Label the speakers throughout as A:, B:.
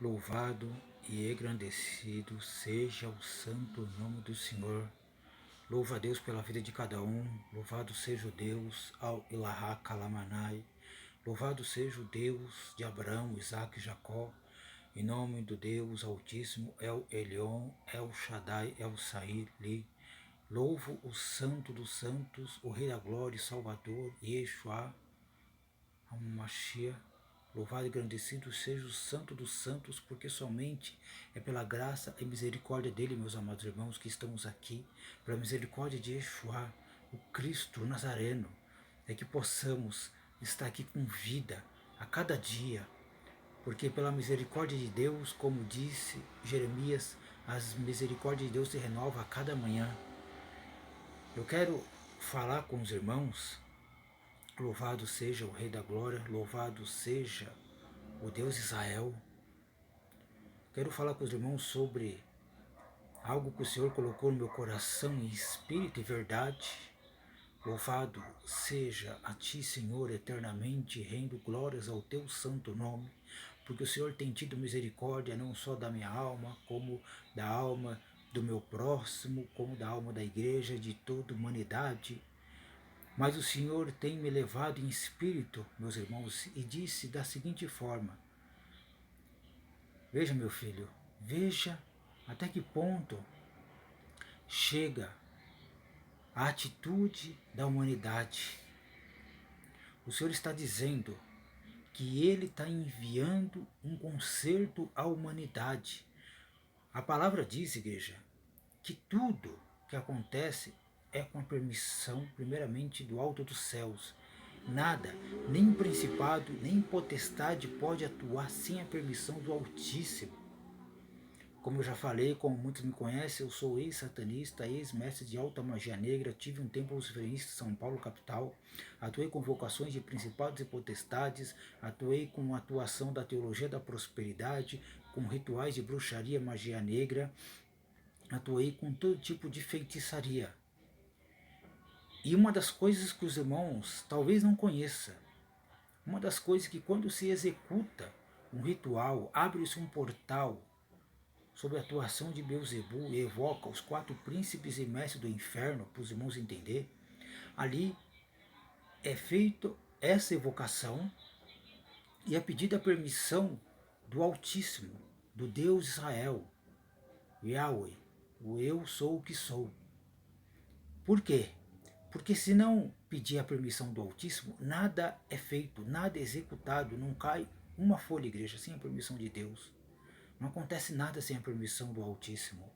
A: Louvado e engrandecido seja o santo nome do Senhor. Louva a Deus pela vida de cada um. Louvado seja o Deus ao Ilahá Kalamanai. Louvado seja o Deus de Abraão, Isaac e Jacó. Em nome do Deus Altíssimo, El Elyon, El Shaddai, El Saili. Louvo o Santo dos Santos, o Rei da Glória e Salvador, Yeshua, Mashiach. Louvado e engrandecido seja o Santo dos Santos, porque somente é pela graça e misericórdia dele, meus amados irmãos, que estamos aqui, pela misericórdia de Yeshua, o Cristo Nazareno, é que possamos estar aqui com vida a cada dia, porque pela misericórdia de Deus, como disse Jeremias, as misericórdias de Deus se renovam a cada manhã. Eu quero falar com os irmãos. Louvado seja o Rei da Glória, louvado seja o Deus Israel. Quero falar com os irmãos sobre algo que o Senhor colocou no meu coração em espírito e verdade. Louvado seja a Ti, Senhor, eternamente, rendo glórias ao Teu santo nome, porque o Senhor tem tido misericórdia não só da minha alma, como da alma do meu próximo, como da alma da igreja, de toda a humanidade. Mas o Senhor tem me levado em espírito, meus irmãos, e disse da seguinte forma: veja, meu filho, veja até que ponto chega a atitude da humanidade. O Senhor está dizendo que Ele está enviando um conserto à humanidade. A palavra diz, igreja, que tudo que acontece é com a permissão, primeiramente, do alto dos céus. Nada, nem principado, nem potestade pode atuar sem a permissão do Altíssimo. Como eu já falei, como muitos me conhecem, eu sou ex-satanista, ex-mestre de alta magia negra, tive um tempo luciferista em São Paulo, capital, atuei com vocações de principados e potestades, atuei com a atuação da teologia da prosperidade, com rituais de bruxaria, magia negra, atuei com todo tipo de feitiçaria. E uma das coisas que os irmãos talvez não conheçam, uma das coisas que quando se executa um ritual, abre-se um portal sob a atuação de Beelzebul e evoca os 4 príncipes e mestres do inferno, para os irmãos entender, ali é feita essa evocação e é pedida a permissão do Altíssimo, do Deus Israel, Yahweh, o eu sou o que sou. Por quê? Porque se não pedir a permissão do Altíssimo, nada é feito, nada é executado, não cai uma folha, igreja, sem a permissão de Deus. Não acontece nada sem a permissão do Altíssimo.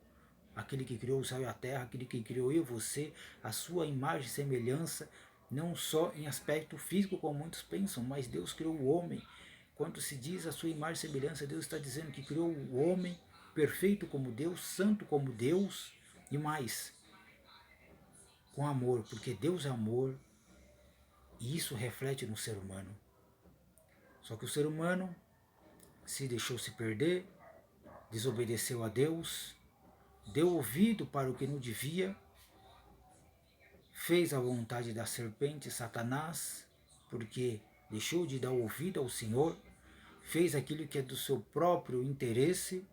A: Aquele que criou o céu e a terra, aquele que criou eu e você, a sua imagem e semelhança, não só em aspecto físico, como muitos pensam, mas Deus criou o homem. Quando se diz a sua imagem e semelhança, Deus está dizendo que criou o homem perfeito como Deus, santo como Deus, e mais, com amor, porque Deus é amor, e isso reflete no ser humano. Só que o ser humano se deixou se perder, desobedeceu a Deus, deu ouvido para o que não devia, fez a vontade da serpente, Satanás, porque deixou de dar ouvido ao Senhor, fez aquilo que é do seu próprio interesse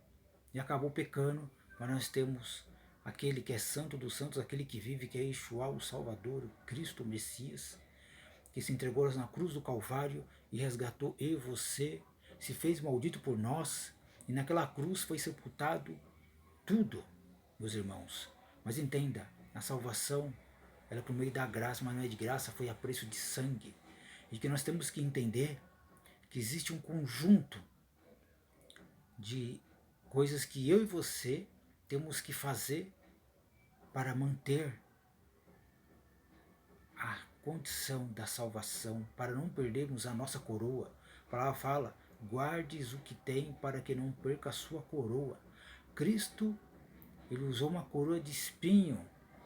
A: e acabou pecando. Mas nós temos aquele que é santo dos santos, aquele que vive, que é Yeshua, o Salvador, o Cristo, o Messias, que se entregou na cruz do Calvário e resgatou eu e você, se fez maldito por nós, e naquela cruz foi sepultado tudo, meus irmãos. Mas entenda, a salvação, ela é por meio da graça, mas não é de graça, foi a preço de sangue. E que nós temos que entender que existe um conjunto de coisas que eu e você temos que fazer para manter a condição da salvação, para não perdermos a nossa coroa. A palavra fala, guardes o que tem para que não perca a sua coroa. Cristo, ele usou uma coroa de espinho,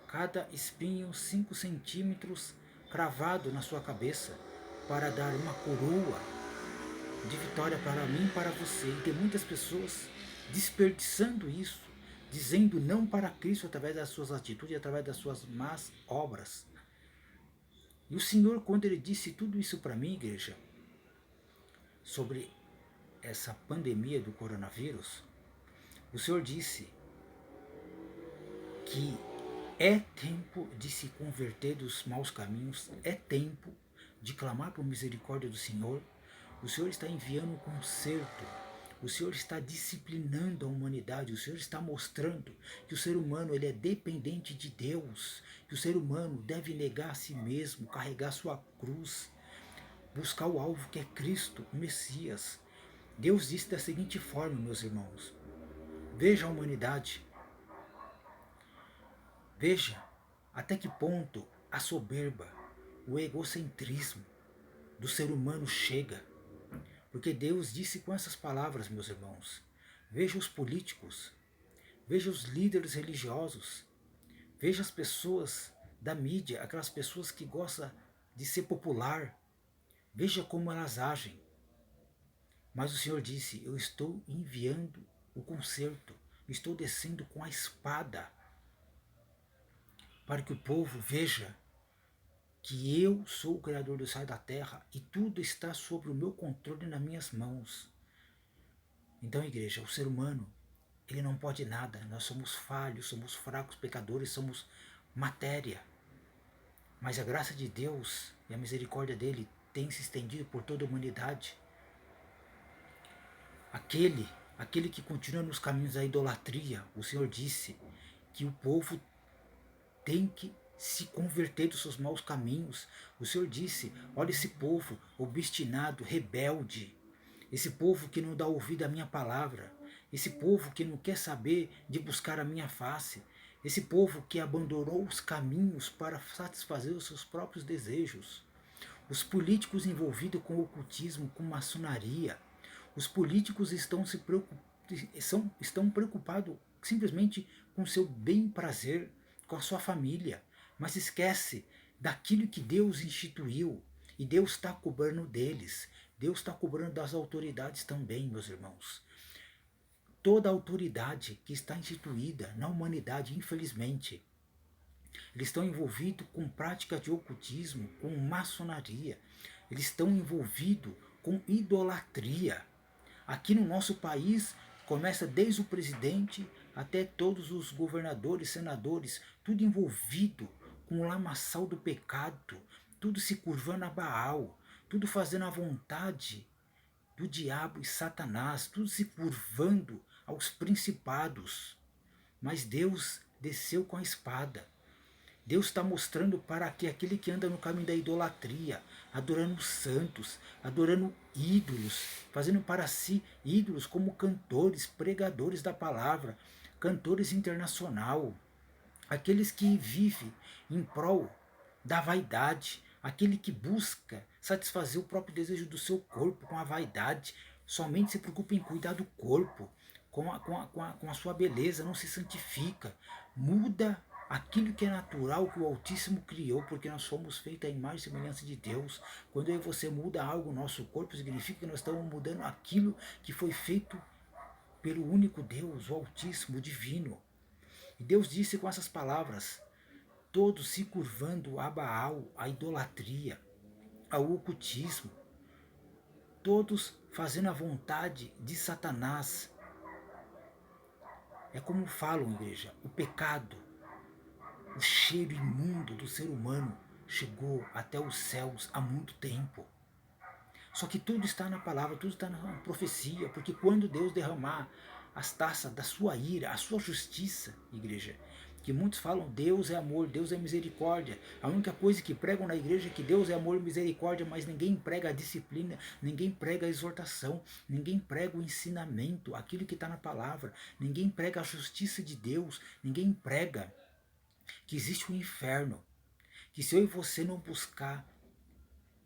A: cada espinho 5 centímetros cravado na sua cabeça, para dar uma coroa de vitória para mim e para você. E tem muitas pessoas desperdiçando isso, dizendo não para Cristo através das suas atitudes, através das suas más obras. E o Senhor, quando Ele disse tudo isso para mim, igreja, sobre essa pandemia do coronavírus, o Senhor disse que é tempo de se converter dos maus caminhos, é tempo de clamar por misericórdia do Senhor. O Senhor está enviando um conserto, o Senhor está disciplinando a humanidade, o Senhor está mostrando que o ser humano ele é dependente de Deus, que o ser humano deve negar a si mesmo, carregar sua cruz, buscar o alvo que é Cristo, o Messias. Deus disse da seguinte forma, meus irmãos: veja a humanidade, veja até que ponto a soberba, o egocentrismo do ser humano chega. Porque Deus disse com essas palavras, meus irmãos: veja os políticos, veja os líderes religiosos, veja as pessoas da mídia, aquelas pessoas que gostam de ser popular, veja como elas agem. Mas o Senhor disse: eu estou enviando o conserto, estou descendo com a espada, para que o povo veja que eu sou o Criador do céu e da terra e tudo está sob o meu controle nas minhas mãos. Então, igreja, o ser humano, ele não pode nada. Nós somos falhos, somos fracos, pecadores, somos matéria. Mas a graça de Deus e a misericórdia dele tem se estendido por toda a humanidade. Aquele que continua nos caminhos da idolatria, o Senhor disse que o povo tem que se converter dos seus maus caminhos. O Senhor disse: olha esse povo obstinado, rebelde, esse povo que não dá ouvido à minha palavra, esse povo que não quer saber de buscar a minha face, esse povo que abandonou os caminhos para satisfazer os seus próprios desejos. Os políticos envolvidos com ocultismo, com maçonaria, os políticos estão preocupados simplesmente com o seu bem-prazer, com a sua família, mas esquece daquilo que Deus instituiu, e Deus está cobrando deles, Deus está cobrando das autoridades também, meus irmãos. Toda a autoridade que está instituída na humanidade, infelizmente, eles estão envolvidos com prática de ocultismo, com maçonaria, eles estão envolvidos com idolatria. Aqui no nosso país, começa desde o presidente até todos os governadores, senadores, tudo envolvido com o lamaçal do pecado, tudo se curvando a Baal, tudo fazendo a vontade do diabo e Satanás, tudo se curvando aos principados. Mas Deus desceu com a espada. Deus está mostrando para que aquele que anda no caminho da idolatria, adorando santos, adorando ídolos, fazendo para si ídolos como cantores, pregadores da palavra, cantores internacional, aqueles que vivem em prol da vaidade, aquele que busca satisfazer o próprio desejo do seu corpo com a vaidade, somente se preocupa em cuidar do corpo, com a sua beleza, não se santifica, muda aquilo que é natural que o Altíssimo criou, porque nós fomos feitos à imagem e semelhança de Deus. Quando eu e você muda algo no nosso corpo, significa que nós estamos mudando aquilo que foi feito pelo único Deus, o Altíssimo, o Divino. E Deus disse com essas palavras: todos se curvando a Baal, a idolatria, ao ocultismo, todos fazendo a vontade de Satanás. É como falam, igreja, o pecado, o cheiro imundo do ser humano chegou até os céus há muito tempo. Só que tudo está na palavra, tudo está na profecia, porque quando Deus derramar as taças da sua ira, a sua justiça, igreja, que muitos falam Deus é amor, Deus é misericórdia. A única coisa que pregam na igreja é que Deus é amor e misericórdia, mas ninguém prega a disciplina, ninguém prega a exortação, ninguém prega o ensinamento, aquilo que está na palavra, ninguém prega a justiça de Deus, ninguém prega que existe um inferno, que se eu e você não buscar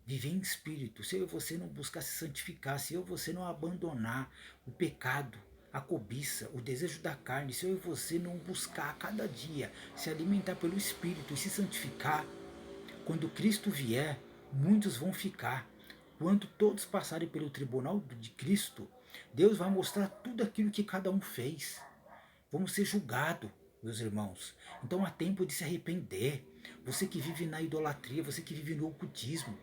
A: viver em espírito, se eu e você não buscar se santificar, se eu e você não abandonar o pecado, a cobiça, o desejo da carne, se eu e você não buscar a cada dia se alimentar pelo Espírito e se santificar, quando Cristo vier, muitos vão ficar. Quando todos passarem pelo tribunal de Cristo, Deus vai mostrar tudo aquilo que cada um fez. Vamos ser julgados, meus irmãos. Então há tempo de se arrepender. Você que vive na idolatria, você que vive no ocultismo,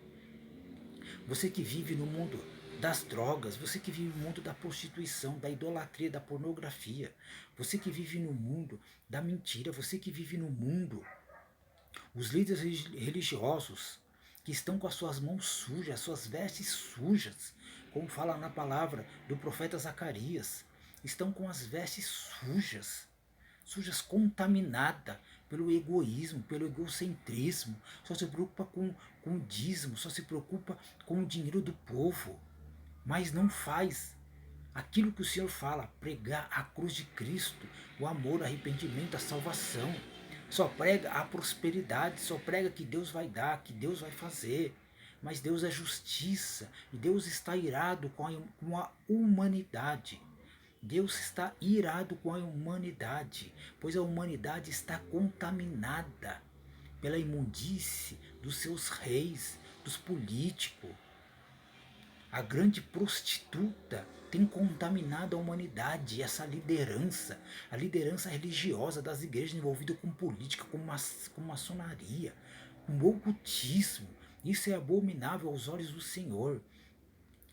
A: você que vive no mundo das drogas, você que vive no mundo da prostituição, da idolatria, da pornografia, você que vive no mundo da mentira, você que vive no mundo, os líderes religiosos que estão com as suas mãos sujas, as suas vestes sujas, como fala na palavra do profeta Zacarias, estão com as vestes sujas, contaminadas pelo egoísmo, pelo egocentrismo, só se preocupa com o dízimo, só se preocupa com o dinheiro do povo, mas não faz aquilo que o Senhor fala, pregar a cruz de Cristo, o amor, o arrependimento, a salvação. Só prega a prosperidade, só prega que Deus vai dar, que Deus vai fazer. Mas Deus é justiça e Deus está irado com a humanidade. Deus está irado com a humanidade, pois a humanidade está contaminada pela imundície dos seus reis, dos políticos. A grande prostituta tem contaminado a humanidade, essa liderança, a liderança religiosa das igrejas envolvida com política, com maçonaria, com ocultismo. Isso é abominável aos olhos do Senhor.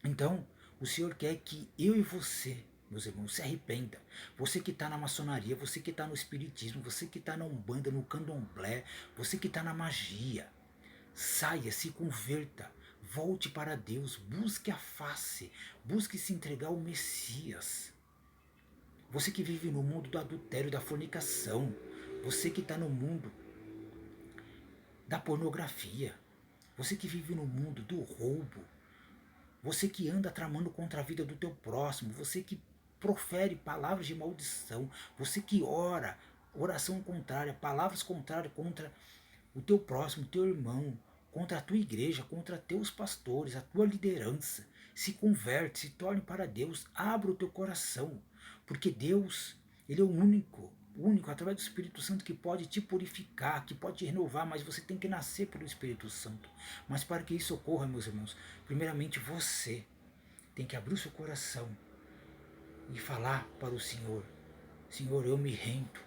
A: Então, o Senhor quer que eu e você, meus irmãos, se arrependa. Você que está na maçonaria, você que está no espiritismo, você que está na umbanda, no candomblé, você que está na magia, saia, se converta, volte para Deus, busque a face, busque se entregar ao Messias. Você que vive no mundo do adultério, da fornicação, você que está no mundo da pornografia, você que vive no mundo do roubo, você que anda tramando contra a vida do teu próximo, você que profere palavras de maldição, você que ora, oração contrária, palavras contrárias contra o teu próximo, o teu irmão, contra a tua igreja, contra teus pastores, a tua liderança. Se converte, se torne para Deus, abra o teu coração, porque Deus, Ele é o único, através do Espírito Santo, que pode te purificar, que pode te renovar, mas você tem que nascer pelo Espírito Santo. Mas para que isso ocorra, meus irmãos, primeiramente você tem que abrir o seu coração e falar para o Senhor: Senhor, eu me rendo.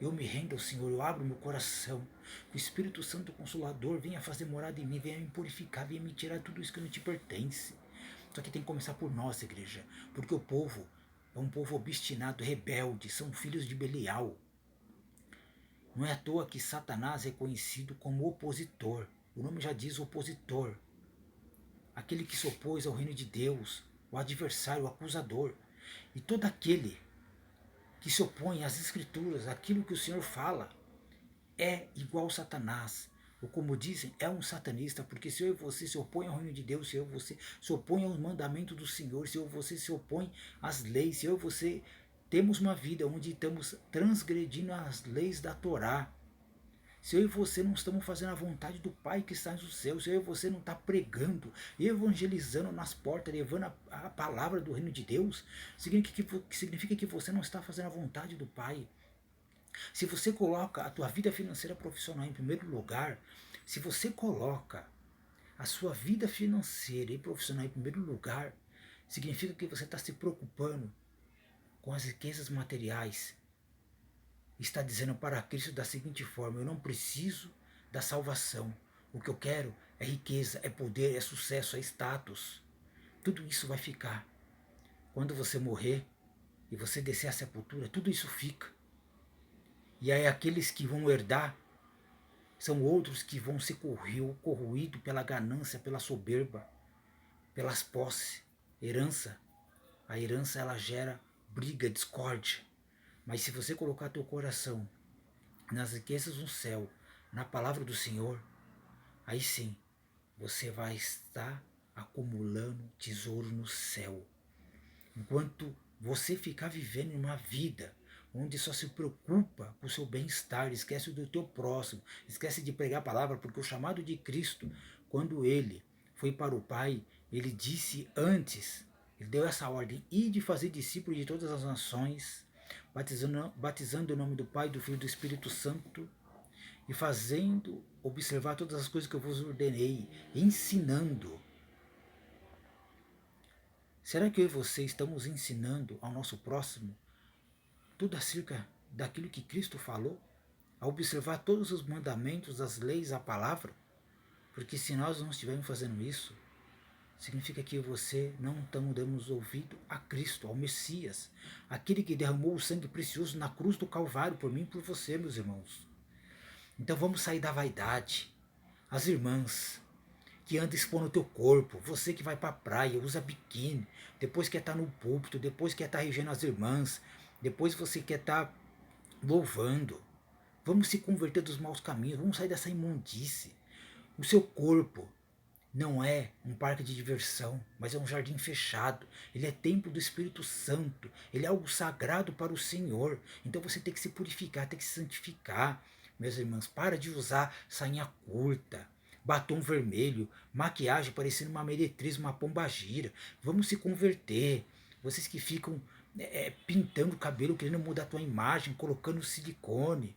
A: Eu me rendo ao Senhor, eu abro meu coração. Que o Espírito Santo Consolador venha fazer morada em mim, venha me purificar, venha me tirar tudo isso que não te pertence. Só que tem que começar por nós, igreja, porque o povo é um povo obstinado, rebelde, são filhos de Belial. Não é à toa que Satanás é conhecido como opositor. O nome já diz opositor. Aquele que se opôs ao reino de Deus, o adversário, o acusador. E todo aquele que se opõe às Escrituras, aquilo que o Senhor fala, é igual Satanás. Ou como dizem, é um satanista, porque se eu e você se opõe ao reino de Deus, se eu e você se opõe aos mandamentos do Senhor, se eu e você se opõe às leis, se eu e você temos uma vida onde estamos transgredindo as leis da Torá, se eu e você não estamos fazendo a vontade do Pai que está nos céus, se eu e você não está pregando, evangelizando nas portas, levando a palavra do reino de Deus, significa que você não está fazendo a vontade do Pai. Se você coloca a tua vida financeira profissional em primeiro lugar, se você coloca a sua vida financeira e profissional em primeiro lugar, significa que você está se preocupando com as riquezas materiais. Está dizendo para Cristo da seguinte forma: eu não preciso da salvação. O que eu quero é riqueza, é poder, é sucesso, é status. Tudo isso vai ficar. Quando você morrer e você descer à sepultura, tudo isso fica. E aí aqueles que vão herdar são outros que vão ser corroídos pela ganância, pela soberba, pelas posses. A herança ela gera briga, discórdia. Mas se você colocar teu coração nas riquezas do céu, na palavra do Senhor, aí sim você vai estar acumulando tesouro no céu. Enquanto você ficar vivendo uma vida onde só se preocupa com o seu bem-estar, esquece do teu próximo, esquece de pregar a palavra, porque o chamado de Cristo, quando ele foi para o Pai, ele disse antes, ele deu essa ordem: e de fazer discípulos de todas as nações, batizando o nome do Pai, do Filho e do Espírito Santo, e fazendo observar todas as coisas que eu vos ordenei, ensinando. Será que eu e você estamos ensinando ao nosso próximo tudo acerca daquilo que Cristo falou? A observar todos os mandamentos, as leis, a palavra? Porque se nós não estivermos fazendo isso, significa que você não está dando ouvido a Cristo, ao Messias, aquele que derramou o sangue precioso na cruz do Calvário por mim e por você, meus irmãos. Então vamos sair da vaidade. As irmãs que andam expondo o teu corpo, você que vai para a praia, usa biquíni, depois quer estar no púlpito, depois quer estar regendo as irmãs, depois você quer estar louvando. Vamos se converter dos maus caminhos, vamos sair dessa imundície. O seu corpo não é um parque de diversão, mas é um jardim fechado. Ele é templo do Espírito Santo. Ele é algo sagrado para o Senhor. Então você tem que se purificar, tem que se santificar. Meus irmãos, para de usar sainha curta, batom vermelho, maquiagem parecendo uma meretriz, uma pombagira. Vamos se converter. Vocês que ficam pintando o cabelo, querendo mudar a tua imagem, colocando silicone,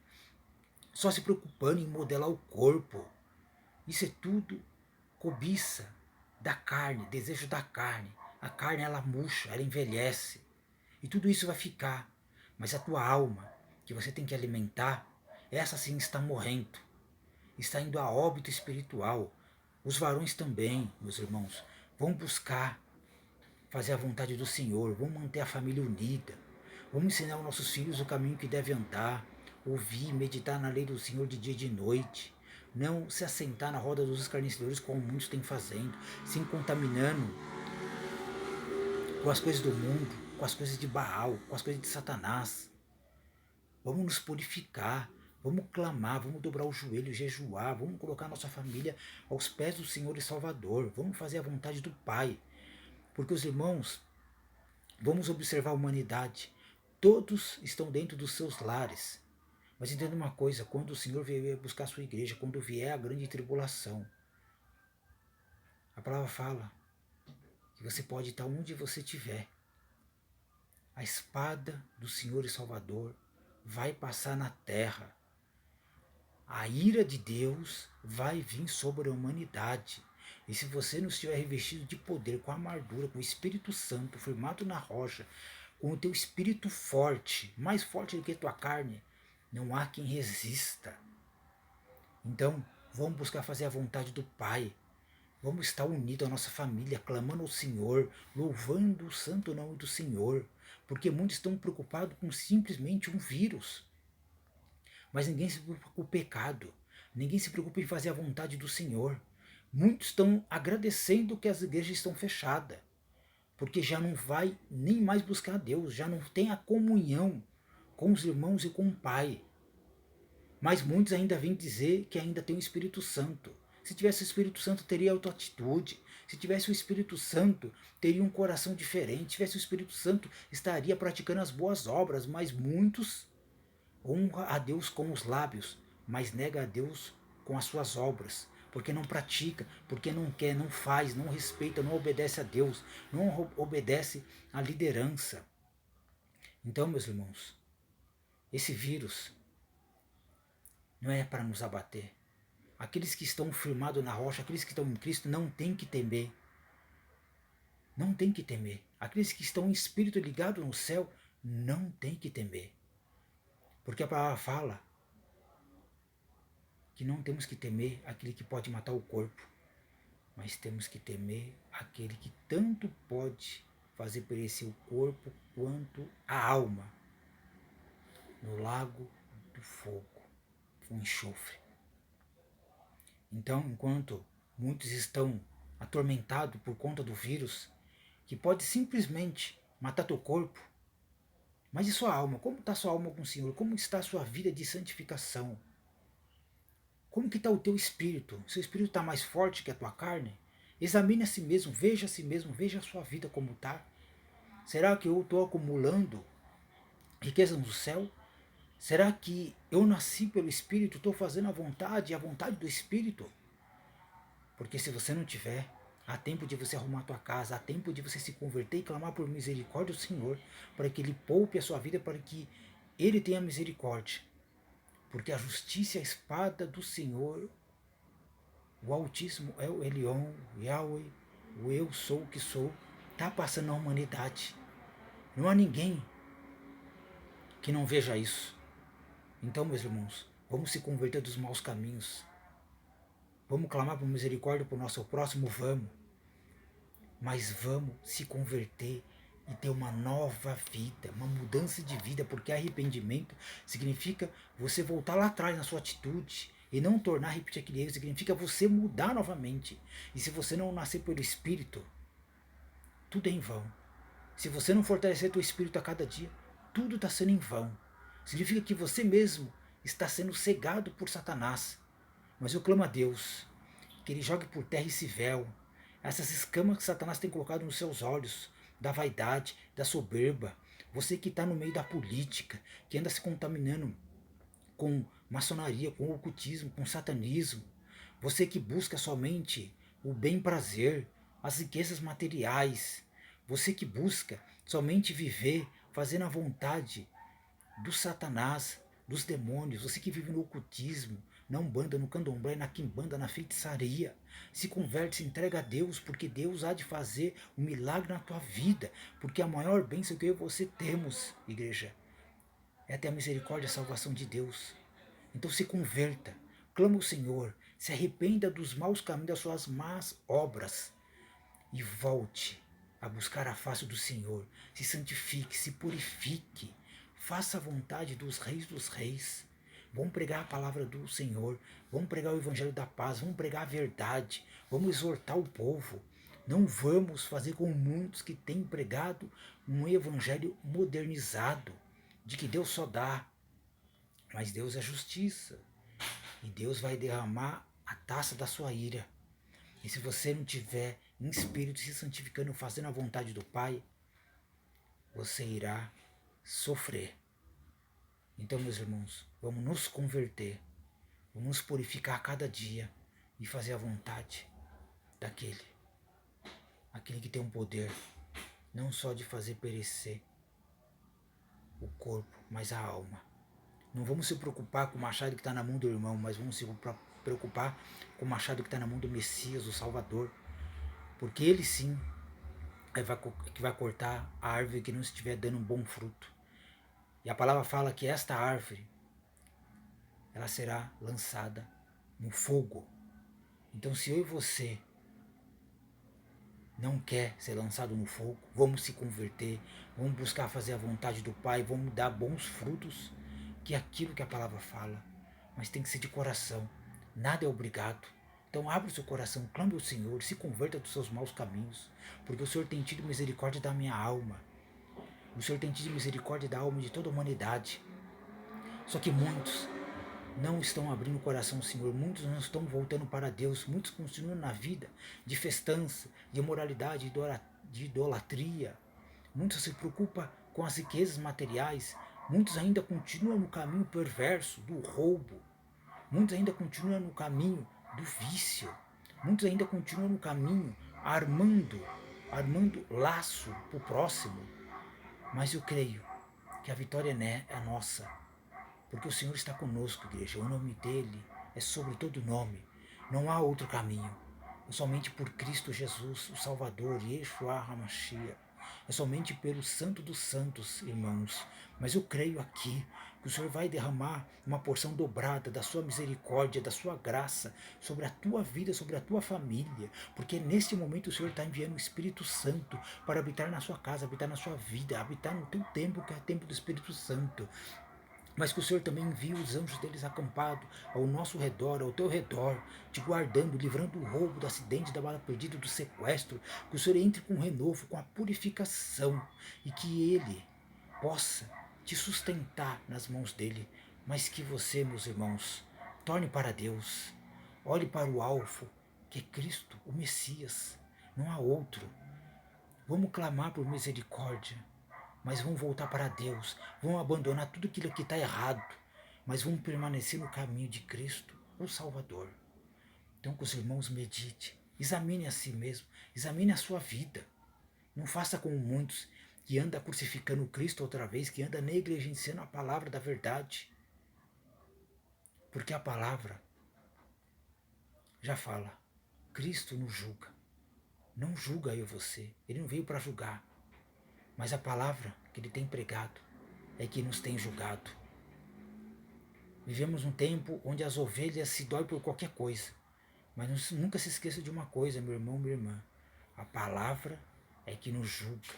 A: só se preocupando em modelar o corpo. Isso é tudo cobiça da carne, desejo da carne. A carne ela murcha, ela envelhece. E tudo isso vai ficar. Mas a tua alma, que você tem que alimentar, essa sim está morrendo. Está indo a óbito espiritual. Os varões também, meus irmãos, vão buscar fazer a vontade do Senhor, vão manter a família unida. Vamos ensinar aos nossos filhos o caminho que deve andar, ouvir, meditar na lei do Senhor de dia e de noite. Não se assentar na roda dos escarnecedores como muitos têm fazendo, se contaminando com as coisas do mundo, com as coisas de Baal, com as coisas de Satanás. Vamos nos purificar, vamos clamar, vamos dobrar o joelho, jejuar, vamos colocar nossa família aos pés do Senhor e Salvador, vamos fazer a vontade do Pai. Porque os irmãos, vamos observar a humanidade, todos estão dentro dos seus lares. Mas entenda uma coisa, quando o Senhor vier buscar a sua igreja, quando vier a grande tribulação, a palavra fala que você pode estar onde você estiver. A espada do Senhor e Salvador vai passar na terra. A ira de Deus vai vir sobre a humanidade. E se você não estiver revestido de poder, com amargura, com o Espírito Santo, firmado na rocha, com o teu espírito forte, mais forte do que a tua carne, não há quem resista. Então, vamos buscar fazer a vontade do Pai. Vamos estar unidos à nossa família, clamando ao Senhor, louvando o santo nome do Senhor. Porque muitos estão preocupados com simplesmente um vírus. Mas ninguém se preocupa com o pecado. Ninguém se preocupa em fazer a vontade do Senhor. Muitos estão agradecendo que as igrejas estão fechadas. Porque já não vai nem mais buscar a Deus, já não tem a comunhão com os irmãos e com o Pai. Mas muitos ainda vêm dizer que ainda tem o Espírito Santo. Se tivesse o Espírito Santo, teria outra atitude. Se tivesse o Espírito Santo, teria um coração diferente. Se tivesse o Espírito Santo, estaria praticando as boas obras. Mas muitos honram a Deus com os lábios, mas nega a Deus com as suas obras. Porque não pratica, porque não quer, não faz, não respeita, não obedece a Deus, não obedece à liderança. Então, meus irmãos, esse vírus não é para nos abater. Aqueles que estão firmados na rocha, aqueles que estão em Cristo, não tem que temer. Não tem que temer. Aqueles que estão em espírito ligado no céu, não tem que temer. Porque a palavra fala que não temos que temer aquele que pode matar o corpo, mas temos que temer aquele que tanto pode fazer perecer o corpo quanto a alma no lago do fogo, com enxofre. Então, enquanto muitos estão atormentados por conta do vírus, que pode simplesmente matar teu corpo, mas e sua alma? Como está sua alma com o Senhor? Como está a sua vida de santificação? Como que está o teu espírito? Seu espírito está mais forte que a tua carne? Examine a si mesmo, veja a sua vida como está. Será que eu estou acumulando riquezas no céu? Será que eu nasci pelo Espírito, estou fazendo a vontade do Espírito? Porque se você não tiver, há tempo de você arrumar a tua casa, há tempo de você se converter e clamar por misericórdia ao Senhor, para que Ele poupe a sua vida, para que Ele tenha misericórdia. Porque a justiça é a espada do Senhor, o Altíssimo é o Elion, o Yahweh, o Eu Sou o que Sou, está passando na humanidade. Não há ninguém que não veja isso. Então, meus irmãos, vamos se converter dos maus caminhos. Vamos clamar por misericórdia para o nosso próximo, vamos. mas vamos se converter e ter uma nova vida, uma mudança de vida, porque arrependimento significa você voltar lá atrás na sua atitude e não tornar a repetir aquele erro, significa você mudar novamente. E se você não nascer pelo Espírito, tudo é em vão. Se você não fortalecer teu espírito a cada dia, tudo está sendo em vão. Significa que você mesmo está sendo cegado por Satanás. Mas eu clamo a Deus que Ele jogue por terra esse véu, essas escamas que Satanás tem colocado nos seus olhos, da vaidade, da soberba. Você que está no meio da política, que anda se contaminando com maçonaria, com ocultismo, com satanismo. Você que busca somente o bem-prazer, as riquezas materiais. Você que busca somente viver fazendo a vontade do Satanás, dos demônios. Você que vive no ocultismo, na umbanda, no candomblé, na quimbanda, na feitiçaria. Se converte, se entrega a Deus, porque Deus há de fazer um milagre na tua vida. Porque a maior bênção que eu e você temos, igreja, é ter a misericórdia e a salvação de Deus. Então se converta, clama ao Senhor, se arrependa dos maus caminhos, das suas más obras e volte a buscar a face do Senhor. Se santifique, se purifique, faça a vontade dos reis. Vamos pregar a palavra do Senhor, vamos pregar o evangelho da paz, vamos pregar a verdade, vamos exortar o povo. Não vamos fazer como muitos que têm pregado um evangelho modernizado, de que Deus só dá, mas Deus é justiça. E Deus vai derramar a taça da sua ira. E se você não tiver em espírito se santificando, fazendo a vontade do Pai, você irá sofrer. Então, meus irmãos, vamos nos converter, vamos nos purificar a cada dia e fazer a vontade aquele que tem um poder, não só de fazer perecer o corpo, mas a alma. Não vamos se preocupar com o machado que está na mão do irmão, mas vamos se preocupar com o machado que está na mão do Messias, o Salvador. Porque ele sim que vai cortar a árvore que não estiver dando um bom fruto. E a palavra fala que esta árvore, ela será lançada no fogo. Então se eu e você não quer ser lançado no fogo, vamos se converter, vamos buscar fazer a vontade do Pai, vamos dar bons frutos, que é aquilo que a palavra fala. Mas tem que ser de coração, nada é obrigado. Então abra o seu coração, clame ao Senhor, se converta dos seus maus caminhos, porque o Senhor tem tido misericórdia da minha alma. O Senhor tem tido misericórdia da alma de toda a humanidade. Só que muitos não estão abrindo o coração ao Senhor, muitos não estão voltando para Deus, muitos continuam na vida de festança, de imoralidade, de idolatria. Muitos se preocupam com as riquezas materiais, muitos ainda continuam no caminho perverso do roubo, muitos ainda continuam no caminho do vício, muitos ainda continuam no caminho armando laço para o próximo. Mas eu creio que a vitória é nossa, porque o Senhor está conosco, igreja. O nome dele é sobre todo nome. Não há outro caminho. É somente por Cristo Jesus, o Salvador, Yeshua HaMashiach. É somente pelo Santo dos Santos, irmãos. Mas eu creio aqui que o Senhor vai derramar uma porção dobrada da sua misericórdia, da sua graça sobre a tua vida, sobre a tua família. Porque neste momento o Senhor está enviando o Espírito Santo para habitar na sua casa, habitar na sua vida, habitar no teu tempo, que é o tempo do Espírito Santo. Mas que o Senhor também envie os anjos deles acampados ao nosso redor, ao teu redor, te guardando, livrando do roubo, do acidente, da bala perdida, do sequestro. Que o Senhor entre com renovo, com a purificação, e que Ele possa te sustentar nas mãos dEle. Mas que você, meus irmãos, torne para Deus, olhe para o alvo, que é Cristo, o Messias, não há outro. Vamos clamar por misericórdia, mas vão voltar para Deus, vão abandonar tudo aquilo que está errado, mas vão permanecer no caminho de Cristo, o Salvador. Então que os irmãos meditem, examine a si mesmo, examine a sua vida. Não faça como muitos que andam crucificando Cristo outra vez, que andam negligenciando a palavra da verdade. Porque a palavra já fala, Cristo nos julga. Não julga eu você, Ele não veio para julgar. Mas a palavra que Ele tem pregado é que nos tem julgado. Vivemos um tempo onde as ovelhas se doem por qualquer coisa. Mas nunca se esqueça de uma coisa, meu irmão, minha irmã. A palavra é que nos julga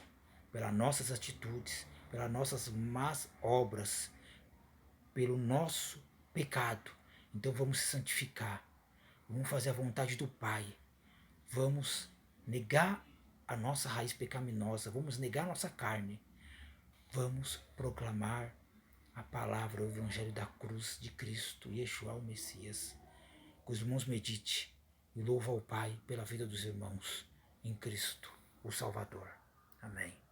A: pelas nossas atitudes, pelas nossas más obras, pelo nosso pecado. Então vamos se santificar, vamos fazer a vontade do Pai, vamos negar a nossa raiz pecaminosa, vamos negar a nossa carne, vamos proclamar a palavra, o Evangelho da cruz de Cristo, Yeshua, o Messias. Que os irmãos medite e louva ao Pai pela vida dos irmãos em Cristo, o Salvador. Amém.